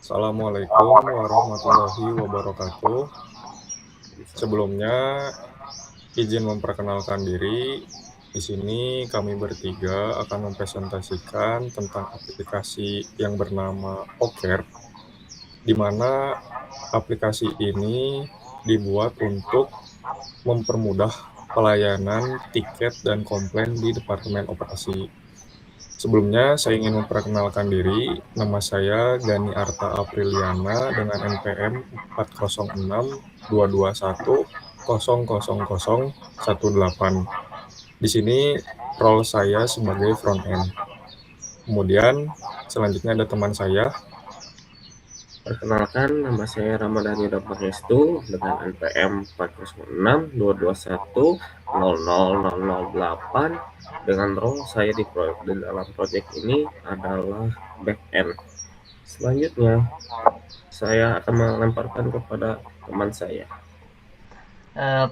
Assalamualaikum warahmatullahi wabarakatuh. Sebelumnya, izin memperkenalkan diri. Di sini kami bertiga akan mempresentasikan tentang aplikasi yang bernama Oker, di mana aplikasi ini dibuat untuk mempermudah pelayanan tiket dan komplain di Departemen Operasi. Sebelumnya, saya ingin memperkenalkan diri. Nama saya Gani Arta Apriliana dengan NPM 40622100018. Di sini role saya sebagai front end. Kemudian selanjutnya ada teman saya. Perkenalkan, nama saya Ramadhani Pangestu dengan NPM 40622100008 dengan role saya di dalam proyek ini adalah back-end. Selanjutnya, saya akan melemparkan kepada teman saya.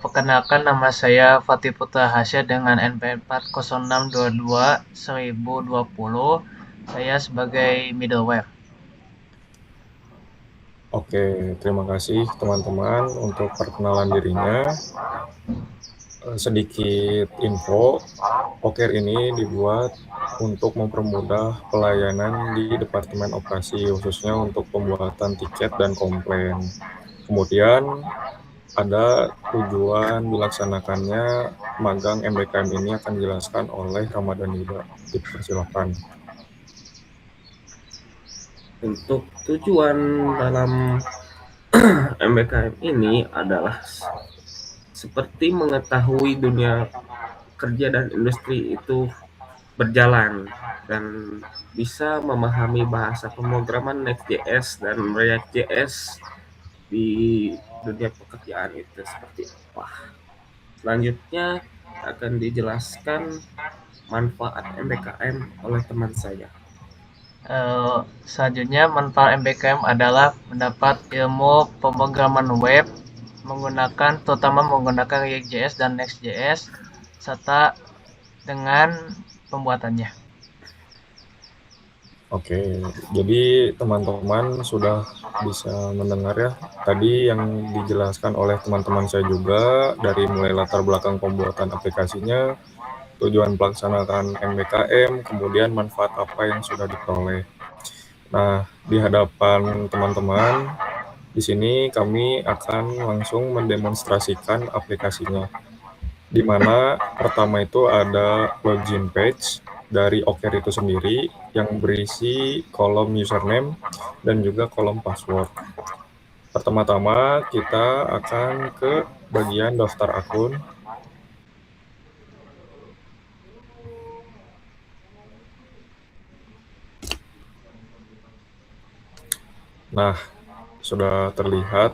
Perkenalkan, nama saya Fatih Putra Hasya dengan NPM 406221020. Saya sebagai middleware. Oke, terima kasih teman-teman untuk perkenalan dirinya. Sedikit info, Oker ini dibuat untuk mempermudah pelayanan di Departemen Operasi, khususnya untuk pembuatan tiket dan komplain. Kemudian ada tujuan dilaksanakannya magang MBKM ini akan dijelaskan oleh Ramadan Yuda. Dipersilakan. Untuk tujuan dalam MBKM ini adalah seperti mengetahui dunia kerja dan industri itu berjalan dan bisa memahami bahasa pemrograman Next.js dan React.js di dunia pekerjaan itu seperti apa. Selanjutnya akan dijelaskan manfaat MBKM oleh teman saya. Selanjutnya, manfaat MBKM adalah mendapat ilmu pemrograman web terutama menggunakan React.js dan Next.js serta dengan pembuatannya. Oke, jadi teman-teman sudah bisa mendengar ya tadi yang dijelaskan oleh teman-teman saya juga dari mulai latar belakang pembuatan aplikasinya, tujuan pelaksanaan MBKM, kemudian manfaat apa yang sudah diperoleh. Nah, di hadapan teman-teman, di sini kami akan langsung mendemonstrasikan aplikasinya. Di mana pertama itu ada login page dari Oker itu sendiri yang berisi kolom username dan juga kolom password. Pertama-tama kita akan ke bagian daftar akun. Nah, sudah terlihat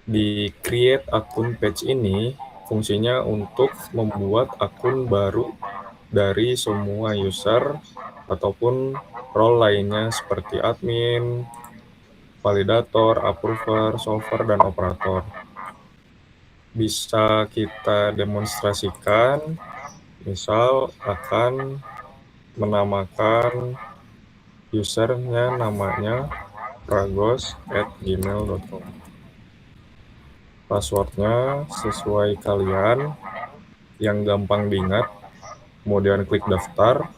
di create akun page ini fungsinya untuk membuat akun baru dari semua user ataupun role lainnya seperti admin, validator, approver, solver, dan operator. Bisa kita demonstrasikan, misal akan menamakan usernya namanya pragos@gmail.com. Passwordnya sesuai kalian yang gampang diingat, kemudian klik daftar.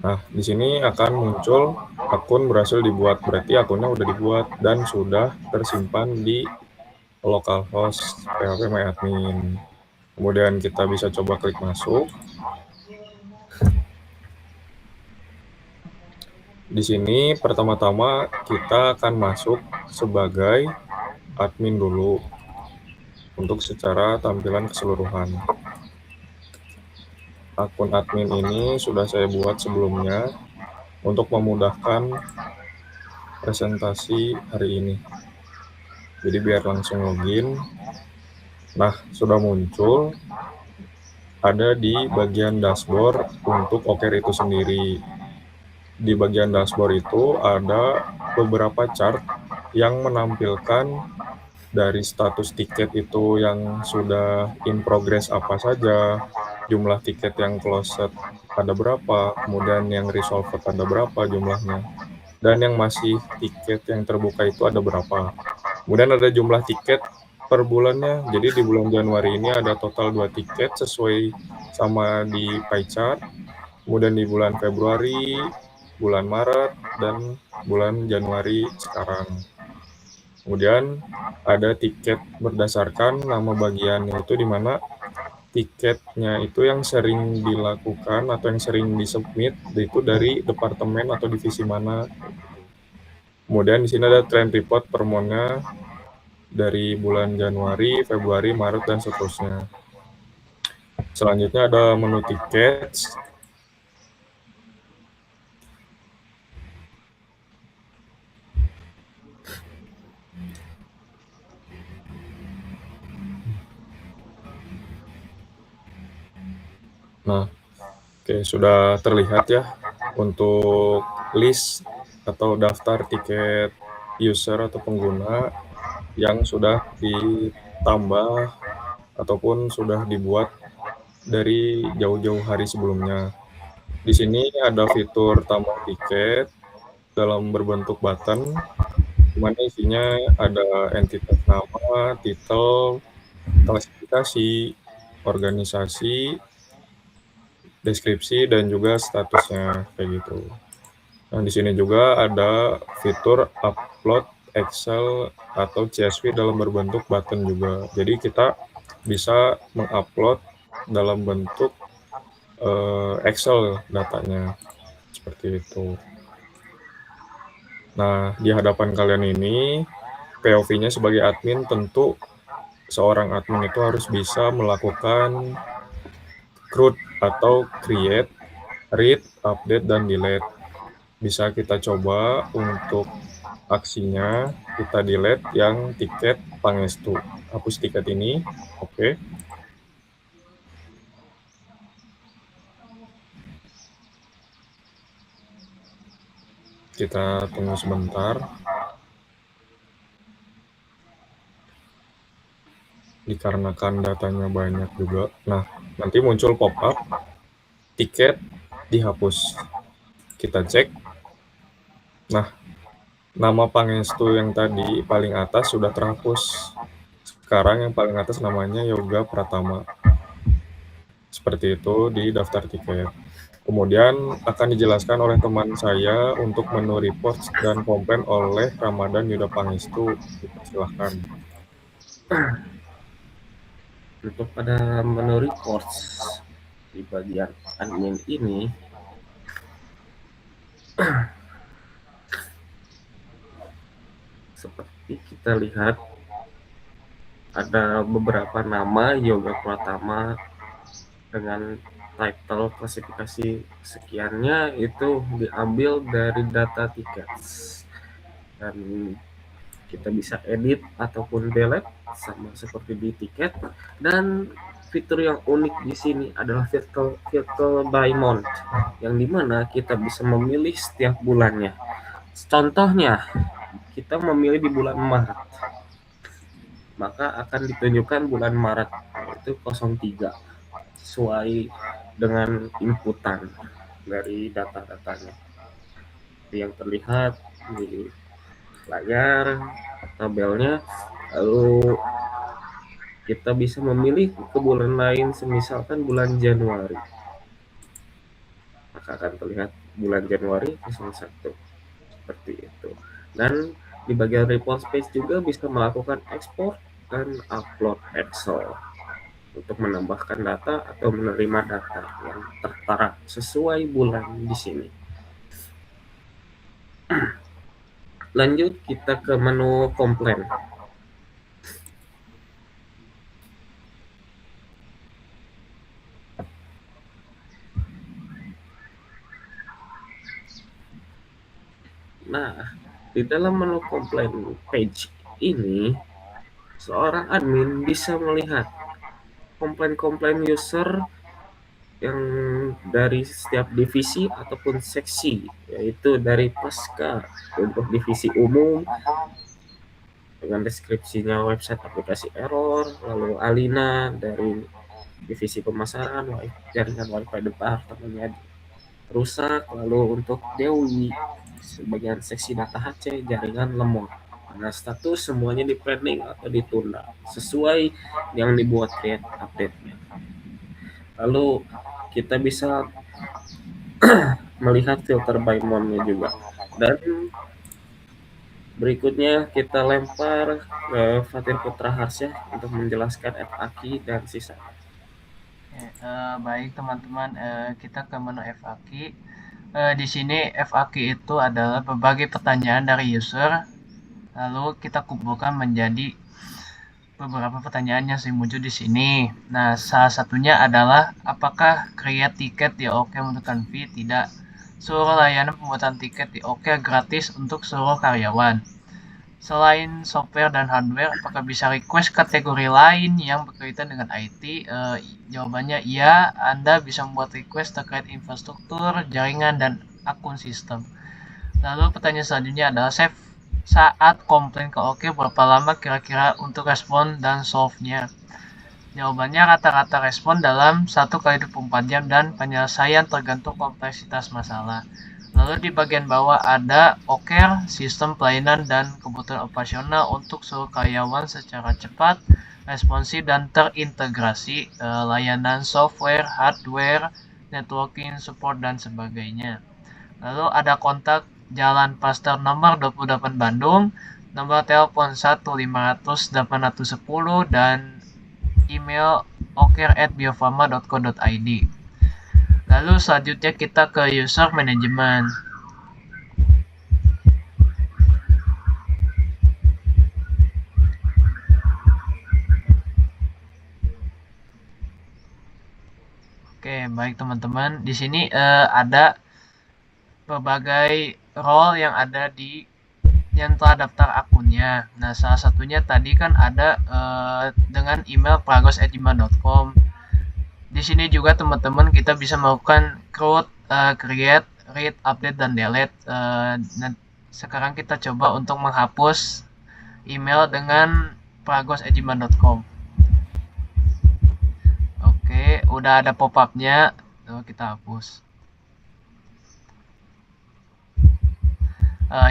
Nah, di sini akan muncul akun berhasil dibuat, berarti akunnya udah dibuat dan sudah tersimpan di localhost phpMyAdmin. Kemudian kita bisa coba klik masuk. Di sini pertama-tama kita akan masuk sebagai admin dulu untuk secara tampilan keseluruhan. Akun admin ini sudah saya buat sebelumnya untuk memudahkan presentasi hari ini. Jadi biar langsung login. Nah, sudah muncul ada di bagian dashboard untuk Oker itu sendiri. Di bagian dashboard itu ada beberapa chart yang menampilkan dari status tiket itu yang sudah in progress apa saja, jumlah tiket yang closed ada berapa, kemudian yang resolved ada berapa jumlahnya, dan yang masih tiket yang terbuka itu ada berapa. Kemudian ada jumlah tiket per bulannya. Jadi di bulan Januari ini ada total 2 tiket sesuai sama di pie chart. Kemudian di bulan Februari, bulan Maret, dan bulan Januari sekarang. Kemudian ada tiket berdasarkan nama bagian, yaitu di mana tiketnya itu yang sering dilakukan atau yang sering disubmit itu dari departemen atau divisi mana. Kemudian di sini ada trend report per monthnya dari bulan Januari, Februari, Maret, dan seterusnya. Selanjutnya ada menu tiket. Nah, oke, sudah terlihat ya untuk list atau daftar tiket user atau pengguna yang sudah ditambah ataupun sudah dibuat dari jauh-jauh hari sebelumnya. Di sini ada fitur tambah tiket dalam berbentuk button, di mana isinya ada entitas nama, titel, klasifikasi, organisasi, deskripsi, dan juga statusnya kayak gitu. Nah, di sini juga ada fitur upload Excel atau CSV dalam berbentuk button juga. Jadi kita bisa mengupload dalam bentuk Excel datanya seperti itu. Nah, di hadapan kalian ini POV-nya sebagai admin, tentu seorang admin itu harus bisa melakukan CRUD atau create, read, update, dan delete. Bisa kita coba untuk aksinya, kita delete yang tiket Pangestu. Hapus tiket ini, oke. Kita tunggu sebentar. Dikarenakan datanya banyak juga. Nah, nanti muncul pop-up, tiket dihapus. Kita cek. Nah, nama Pangestu yang tadi paling atas sudah terhapus. Sekarang yang paling atas namanya Yoga Pratama. Seperti itu di daftar tiket. Kemudian akan dijelaskan oleh teman saya untuk menu reports dan komplain oleh Ramadan Yuda Pangestu. Silahkan. Untuk pada menu reports di bagian admin ini, seperti kita lihat ada beberapa nama Yoga Pratama dengan title klasifikasi sekiannya itu diambil dari data tiket, dan kita bisa edit ataupun delete sama seperti di tiket. Dan fitur yang unik di sini adalah filter by month, yang dimana kita bisa memilih setiap bulannya. Contohnya, kita memilih di bulan Maret, maka akan ditunjukkan bulan Maret, yaitu 03, sesuai dengan inputan dari data-datanya yang terlihat di layar tabelnya. Lalu kita bisa memilih ke bulan lain, semisalkan bulan Januari, maka akan terlihat bulan Januari 01 seperti itu. Dan di bagian report page juga bisa melakukan ekspor dan upload Excel untuk menambahkan data atau menerima data yang tertera sesuai bulan di sini. Lanjut kita ke menu komplain. Nah, di dalam menu komplain page ini, seorang admin bisa melihat komplain-komplain user yang dari setiap divisi ataupun seksi, yaitu dari pasca untuk divisi umum, dengan deskripsinya website aplikasi error, lalu Alina dari divisi pemasaran jaringan Wi-Fi departemennya rusak, lalu untuk Dewi sebagian seksi data HC jaringan lemot. Nah, status semuanya di pending atau ditunda sesuai yang dibuat create update-nya. Lalu kita bisa melihat filter by mode-nya juga. Dan berikutnya kita lempar ke Fatir Putra Harsya untuk menjelaskan FAQ dan sisa. Baik teman-teman, kita ke menu FAQ. Di sini FAQ itu adalah berbagai pertanyaan dari user, lalu kita kumpulkan menjadi beberapa pertanyaan yang sering muncul di sini. Nah, salah satunya adalah apakah create tiket di OK membutuhkan fee? Tidak. Seluruh layanan pembuatan tiket di OK gratis untuk seluruh karyawan. Selain software dan hardware, apakah bisa request kategori lain yang berkaitan dengan IT? Jawabannya iya, Anda bisa membuat request terkait infrastruktur, jaringan, dan akun sistem. Lalu pertanyaan selanjutnya adalah saat komplain ke OK, berapa lama kira-kira untuk respon dan solve-nya? Jawabannya rata-rata respon dalam 1x24 jam dan penyelesaian tergantung kompleksitas masalah. Lalu di bagian bawah ada OKR, sistem pelayanan dan kebutuhan operasional untuk seluruh karyawan secara cepat, responsif dan terintegrasi, layanan software, hardware, networking, support dan sebagainya. Lalu ada kontak Jalan Pasteur nomor 28 Bandung, nomor telepon 1-500-810 dan email okr@biofarma.co.id. Lalu selanjutnya kita ke user management. Oke, baik teman-teman. Di sini ada berbagai role yang ada di yang telah daftar akunnya. Nah, salah satunya tadi kan ada dengan email pragos@gmail.com. Di sini juga teman-teman kita bisa melakukan create, read, update, dan delete. Sekarang kita coba untuk menghapus email dengan pragos@gmail.com. Oke, udah ada pop-up-nya. Kita hapus.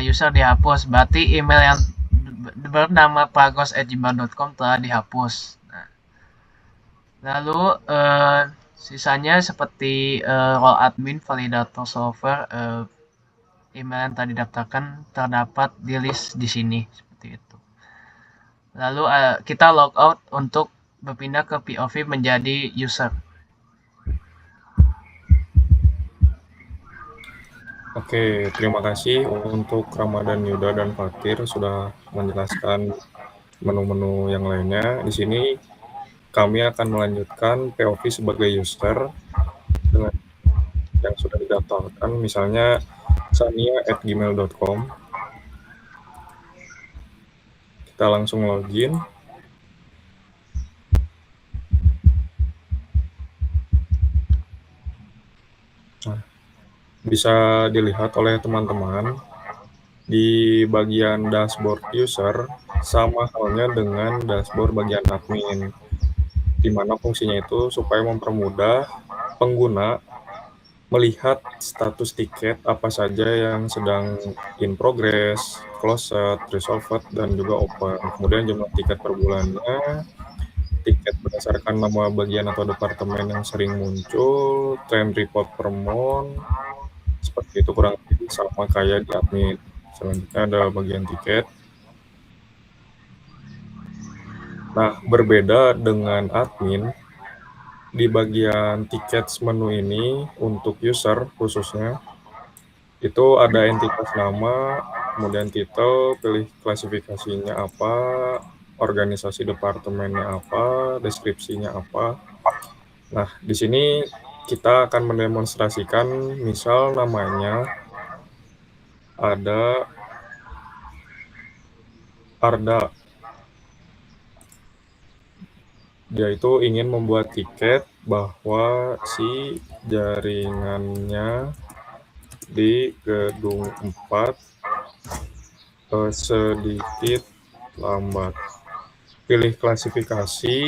User dihapus, berarti email yang bernama pragos@gmail.com telah dihapus. Lalu sisanya seperti role admin, validator software, email yang tadi daftarkan terdapat di list di sini seperti itu. Lalu kita logout untuk berpindah ke POV menjadi user. Oke, terima kasih untuk Ramadan, Yuda, dan Fatir sudah menjelaskan menu-menu yang lainnya. Di sini kami akan melanjutkan POV sebagai user dengan yang sudah didaftarkan, misalnya sania@gmail.com. Kita langsung login. Nah, bisa dilihat oleh teman-teman di bagian dashboard user sama halnya dengan dashboard bagian admin, di mana fungsinya itu supaya mempermudah pengguna melihat status tiket apa saja yang sedang in progress, closed, resolved, dan juga open. Kemudian jumlah tiket per bulannya, tiket berdasarkan nama bagian atau departemen yang sering muncul, trend report per month, seperti itu kurang lebih sama kayak di admin. Selanjutnya ada bagian tiket. Nah, berbeda dengan admin, di bagian tiket menu ini untuk user khususnya, itu ada entitas nama, kemudian titel, pilih klasifikasinya apa, organisasi departemennya apa, deskripsinya apa. Nah, di sini kita akan mendemonstrasikan misal namanya ada Arda. Dia itu ingin membuat tiket bahwa si jaringannya di gedung 4 sedikit lambat. Pilih klasifikasi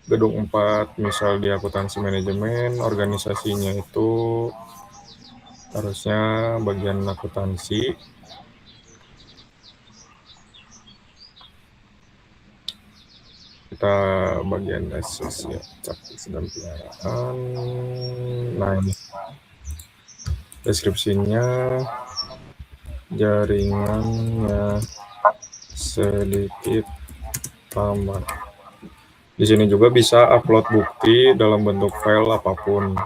gedung 4, misal di akuntansi manajemen, organisasinya itu harusnya bagian akuntansi. Kita bagian asosiat dan peliharaan. Nah, ini deskripsinya, jaringannya sedikit lambat. Di sini juga bisa upload bukti dalam bentuk file apapun.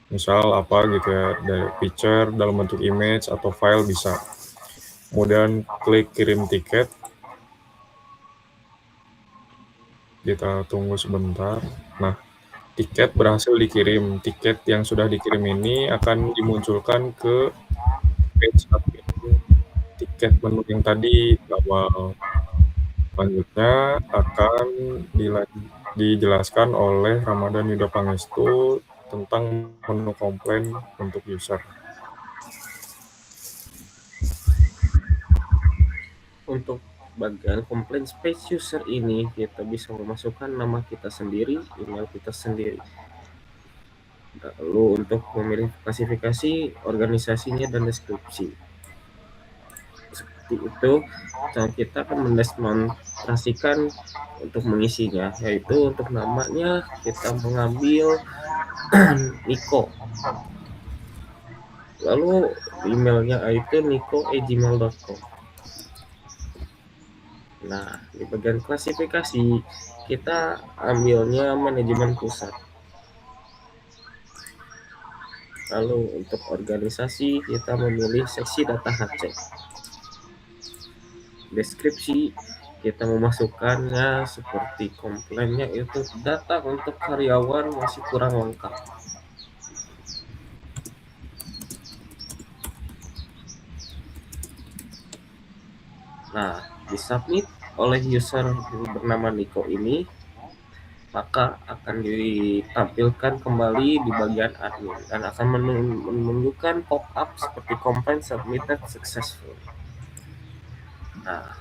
Misal apa gitu ya, dari picture dalam bentuk image atau file bisa. Kemudian klik kirim tiket. Kita tunggu sebentar. Nah, tiket berhasil dikirim. Tiket yang sudah dikirim ini akan dimunculkan ke page admin tiket menu yang tadi di awal. Selanjutnya akan dijelaskan oleh Ramadhan Yuda Pangestu tentang menu komplain untuk user. Untuk bagian komplain space user ini kita bisa memasukkan nama kita sendiri, email kita sendiri. Lalu untuk memilih klasifikasi, organisasinya, dan deskripsi. Seperti itu, kita akan mendemonstrasikan untuk mengisinya, yaitu untuk namanya kita mengambil Niko. Lalu emailnya itu niko@gmail.com. Nah, di bagian klasifikasi kita ambilnya manajemen pusat. Lalu untuk organisasi kita memilih seksi data HC. Deskripsi kita memasukkannya seperti komplainnya itu data untuk karyawan masih kurang lengkap. Nah, disubmit oleh user bernama Niko ini, maka akan ditampilkan kembali di bagian admin dan akan menunjukkan pop-up seperti complaint submitted successful. Nah,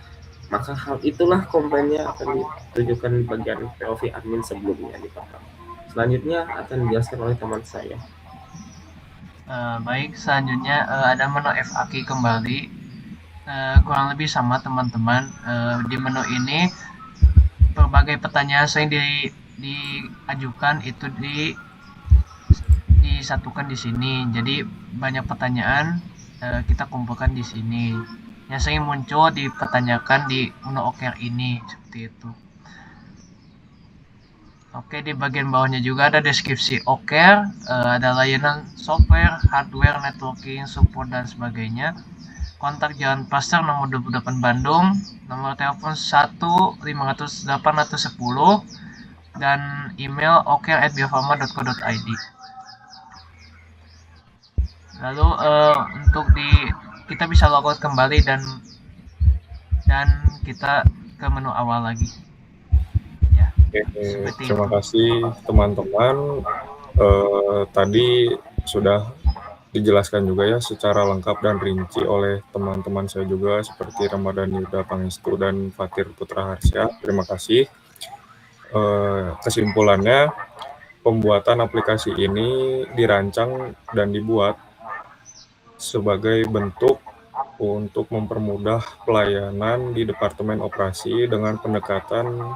maka hal itulah komplainnya akan ditunjukkan di bagian POV admin sebelumnya di pop-up. Selanjutnya akan dijelaskan oleh teman saya. Baik, selanjutnya ada menu FAQ kembali. Kurang lebih sama teman-teman. Di menu ini berbagai pertanyaan yang diajukan itu disatukan di sini. Jadi banyak pertanyaan kita kumpulkan di sini. Yang sering muncul dipertanyakan di menu OKR ini seperti itu. Oke, di bagian bawahnya juga ada deskripsi OKR, ada layanan software, hardware, networking, support dan sebagainya. Kontak Jalan Pasar nomor 28 Bandung, nomor telepon 1-500-810, dan email okr@biofarma.co.id. Lalu untuk kita bisa logout kembali dan kita ke menu awal lagi. Ya, Terima kasih teman-teman. Tadi sudah dijelaskan juga ya secara lengkap dan rinci oleh teman-teman saya juga seperti Ramadhan Yuda Pangestu dan Fatir Putra Harsya. Terima kasih. Kesimpulannya, pembuatan aplikasi ini dirancang dan dibuat sebagai bentuk untuk mempermudah pelayanan di Departemen Operasi dengan pendekatan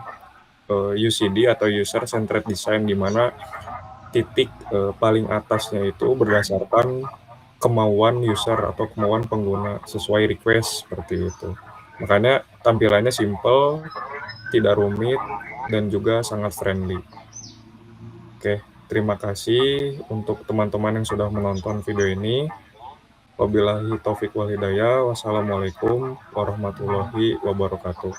UCD atau User Centered Design, di mana titik paling atasnya itu berdasarkan kemauan user atau kemauan pengguna sesuai request seperti itu. Makanya tampilannya simple, tidak rumit, dan juga sangat friendly. Oke, terima kasih untuk teman-teman yang sudah menonton video ini. Wabillahi taufiq wal hidayah. Wassalamualaikum warahmatullahi wabarakatuh.